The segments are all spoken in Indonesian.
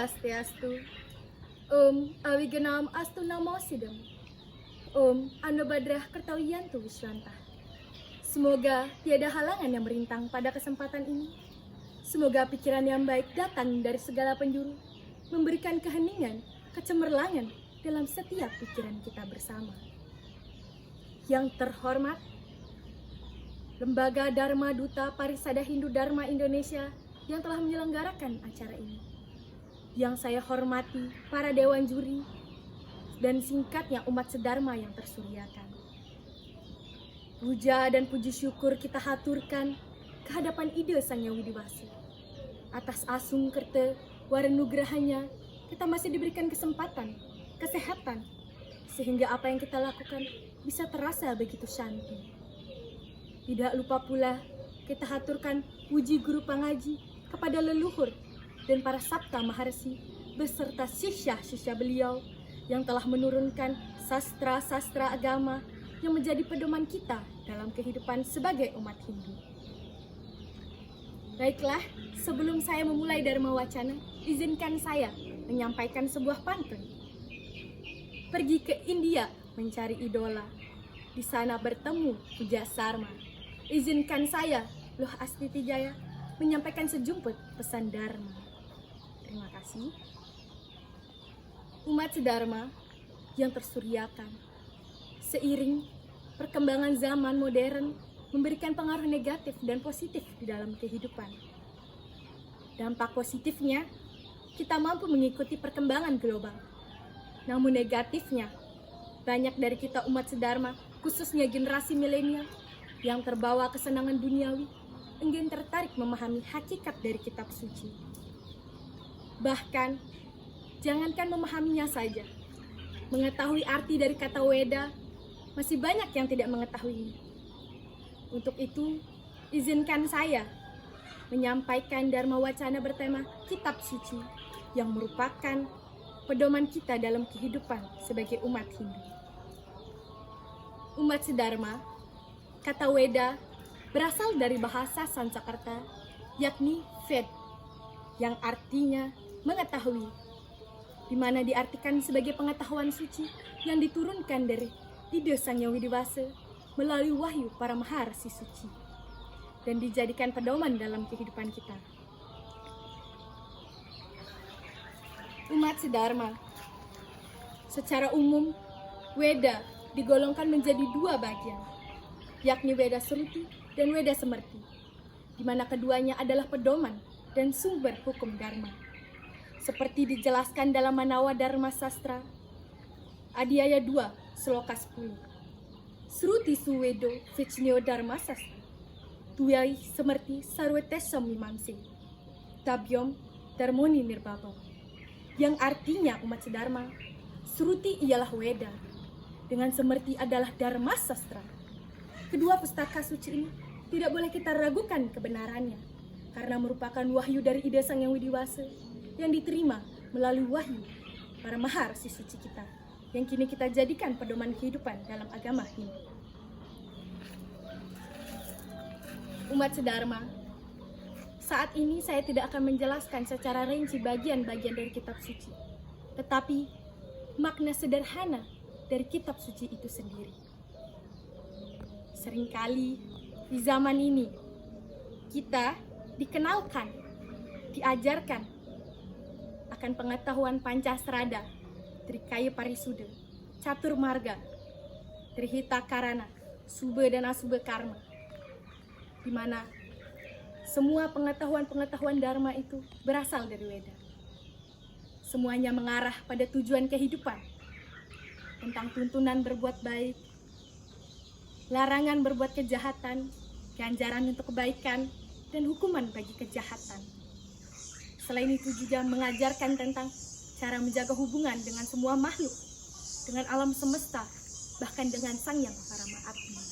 Swastiastu. Awigenam astu namo sidem. Anubadrah kertawiyantu wiswanta. Semoga tiada halangan yang merintang pada kesempatan ini. Semoga pikiran yang baik datang dari segala penjuru, memberikan keheningan, kecemerlangan dalam setiap pikiran kita bersama. Yang terhormat, Lembaga Dharma Duta Parisada Hindu Dharma Indonesia yang telah menyelenggarakan acara ini. Yang saya hormati para dewan juri dan singkatnya umat sedharma yang tersuryakan. Puja dan puji syukur kita haturkan kehadapan Ide Sang Hyang Widi Wasi. Atas asung kerta warenugrahanya, kita masih diberikan kesempatan, kesehatan, sehingga apa yang kita lakukan bisa terasa begitu syanti. Tidak lupa pula kita haturkan puji guru pangaji kepada leluhur dan para sabta maharsi beserta sisya-sisya beliau yang telah menurunkan sastra-sastra agama yang menjadi pedoman kita dalam kehidupan sebagai umat Hindu. Baiklah, sebelum saya memulai Dharma Wacana, izinkan saya menyampaikan sebuah pantun. Pergi ke India mencari idola, di sana bertemu Puja Sarma. Izinkan saya, Luh Astiti Jaya, menyampaikan sejumput pesan Dharma. Terima kasih. Umat sedharma yang tersuryakan, seiring perkembangan zaman modern memberikan pengaruh negatif dan positif di dalam kehidupan. Dampak positifnya, kita mampu mengikuti perkembangan global. Namun negatifnya, banyak dari kita umat sedharma, khususnya generasi milenial, yang terbawa kesenangan duniawi, enggan tertarik memahami hakikat dari kitab suci. Bahkan, jangankan memahaminya saja, mengetahui arti dari kata Weda, masih banyak yang tidak mengetahuinya. Untuk itu, izinkan saya menyampaikan Dharma Wacana bertema Kitab Suci, yang merupakan pedoman kita dalam kehidupan sebagai umat Hindu. Umat sedharma, kata Weda berasal dari bahasa Sanskerta, yakni Ved, yang artinya mengetahui, di mana diartikan sebagai pengetahuan suci yang diturunkan dari Ide Sang Hyang Widi Wasa melalui wahyu para maharsi suci dan dijadikan pedoman dalam kehidupan kita. Umat sedharma, secara umum Weda digolongkan menjadi dua bagian, yakni Weda Sruti dan Weda Semerti, di mana keduanya adalah pedoman dan sumber hukum dharma. Seperti dijelaskan dalam Manawa Dharma Sastra, Adhyaya 2, Sloka 10. Sruti suwedo vichnyo dharma sastra, tuyai semerti sarwetesam mimamse, tabyom dharmoni nirbabo. Yang artinya umat sedharma, Sruti ialah Weda, dengan Semerti adalah Dharma Sastra. Kedua pustaka suci ini tidak boleh kita ragukan kebenarannya, karena merupakan wahyu dari Ide Sang Hyang Widi Wasa yang diterima melalui wahyu para maharsi suci kita, yang kini kita jadikan pedoman kehidupan dalam agama Hindu. Umat sedharma, saat ini saya tidak akan menjelaskan secara rinci bagian-bagian dari kitab suci, tetapi makna sederhana dari kitab suci itu sendiri. Seringkali di zaman ini kita dikenalkan, diajarkan akan pengetahuan Pancasrada, Trikaya Parisuda, Catur Marga, Trihita Karana, Subha dan Asubha Karma, di mana semua pengetahuan-pengetahuan Dharma itu berasal dari Weda. Semuanya mengarah pada tujuan kehidupan, tentang tuntunan berbuat baik, larangan berbuat kejahatan, ganjaran untuk kebaikan, dan hukuman bagi kejahatan. Selain itu juga mengajarkan tentang cara menjaga hubungan dengan semua makhluk, dengan alam semesta, bahkan dengan Sang Hyang Paramaatma.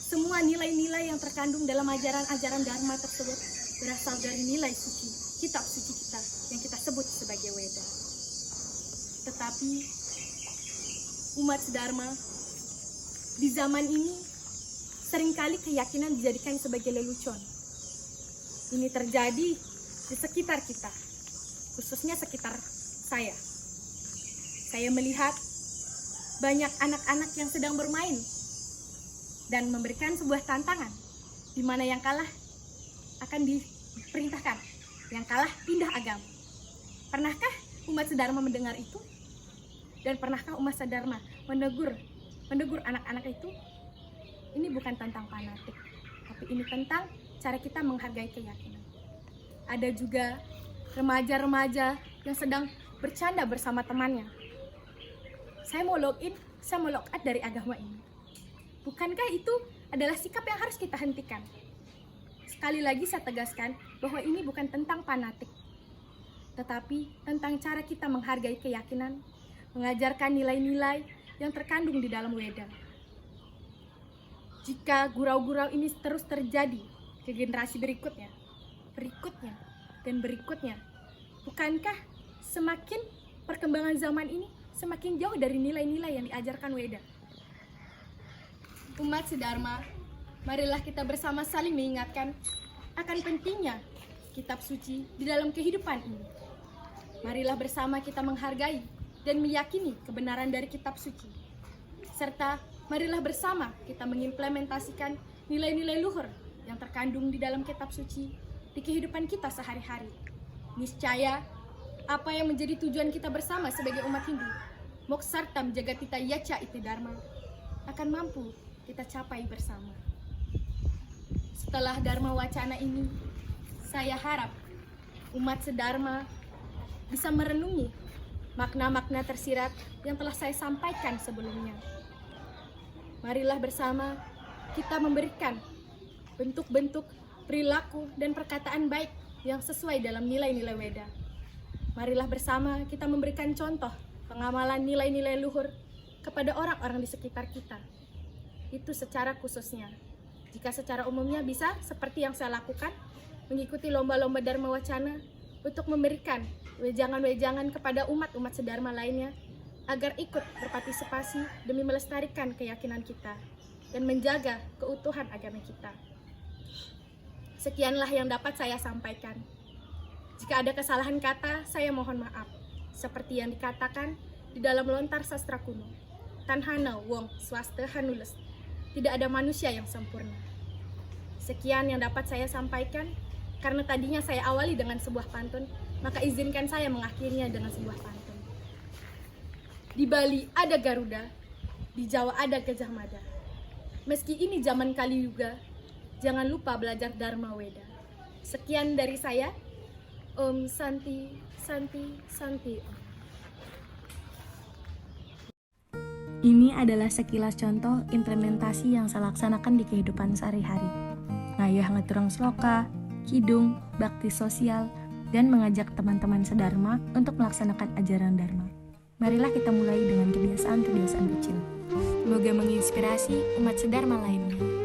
Semua nilai-nilai yang terkandung dalam ajaran-ajaran Dharma tersebut berasal dari nilai suci, kitab suci kita yang kita sebut sebagai Weda. Tetapi umat sedharma di zaman ini seringkali keyakinan dijadikan sebagai lelucon. Ini terjadi di sekitar kita, khususnya sekitar saya. Saya melihat banyak anak-anak yang sedang bermain dan memberikan sebuah tantangan di mana yang kalah akan diperintahkan, yang kalah pindah agama. Pernahkah umat sedharma mendengar itu? Dan pernahkah umat sedharma menegur anak-anak itu? Ini bukan tentang fanatik, tapi ini tentang cara kita menghargai keyakinan. Ada juga remaja-remaja yang sedang bercanda bersama temannya. Saya mau login, saya mau logout dari agama ini. Bukankah itu adalah sikap yang harus kita hentikan? Sekali lagi saya tegaskan bahwa ini bukan tentang fanatik, tetapi tentang cara kita menghargai keyakinan, mengajarkan nilai-nilai yang terkandung di dalam Weda. Jika gurau-gurau ini terus terjadi ke generasi berikutnya, dan berikutnya, bukankah semakin perkembangan zaman ini semakin jauh dari nilai-nilai yang diajarkan Weda? Umat sedharma, marilah kita bersama saling mengingatkan akan pentingnya kitab suci di dalam kehidupan ini. Marilah bersama kita menghargai dan meyakini kebenaran dari kitab suci. Serta marilah bersama kita mengimplementasikan nilai-nilai luhur yang terkandung di dalam kitab suci di kehidupan kita sehari-hari. Niscaya apa yang menjadi tujuan kita bersama sebagai umat Hindu, moksarta menjaga tita yaca iti dharma, akan mampu kita capai bersama. Setelah Dharma Wacana ini, saya harap umat sedharma bisa merenungi makna-makna tersirat yang telah saya sampaikan sebelumnya. Marilah bersama kita memberikan bentuk-bentuk perilaku dan perkataan baik yang sesuai dalam nilai-nilai Weda. Marilah bersama kita memberikan contoh pengamalan nilai-nilai luhur kepada orang-orang di sekitar kita. Itu secara khususnya. Jika secara umumnya bisa seperti yang saya lakukan, mengikuti lomba-lomba Dharma Wacana untuk memberikan wejangan-wejangan kepada umat-umat sedharma lainnya agar ikut berpartisipasi demi melestarikan keyakinan kita dan menjaga keutuhan agama kita. Sekianlah yang dapat saya sampaikan. Jika ada kesalahan kata, saya mohon maaf. Seperti yang dikatakan di dalam lontar sastra kuno, Tanhana wong swasta hanules, tidak ada manusia yang sempurna. Sekian yang dapat saya sampaikan. Karena tadinya saya awali dengan sebuah pantun, maka izinkan saya mengakhirinya dengan sebuah pantun. Di Bali ada Garuda, di Jawa ada Gajah Mada. Meski ini zaman Kaliuga, jangan lupa belajar Dharma Weda. Sekian dari saya. Om Santi, Santi, Santi. Ini adalah sekilas contoh implementasi yang saya laksanakan di kehidupan sehari-hari. Ngayah ngeturang sloka, kidung, bakti sosial, dan mengajak teman-teman sedharma untuk melaksanakan ajaran Dharma. Marilah kita mulai dengan kebiasaan-kebiasaan kecil. Semoga menginspirasi umat sedharma lainnya.